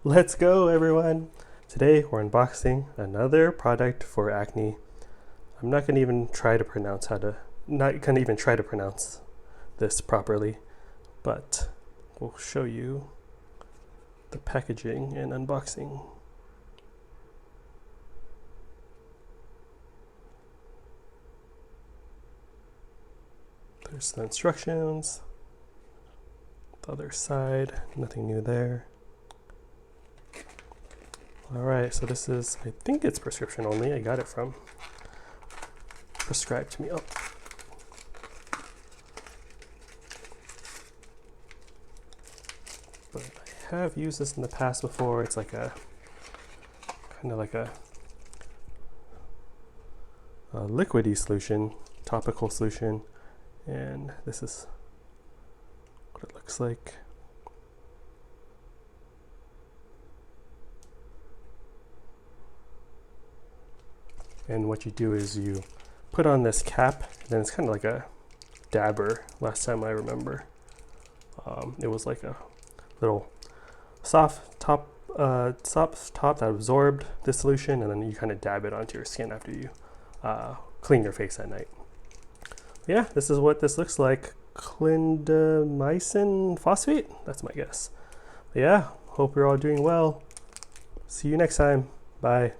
Let's go, everyone! Today we're unboxing another product for acne. I'm not gonna even try to pronounce this properly, but we'll show you the packaging and unboxing. There's the instructions. The other side, nothing new there. Alright, so this is, I think it's prescription only. I got it from prescribed to me. Oh. But I have used this in the past before. It's like a kind of like a liquidy solution, topical solution, and this is what it looks like. And what you do is you put on this cap, and then it's kind of like a dabber. Last time I remember, it was like a little soft top that absorbed the solution, and then you kind of dab it onto your skin after you clean your face at night. Yeah, this is what this looks like. Clindamycin phosphate? That's my guess. But yeah, hope you're all doing well. See you next time. Bye.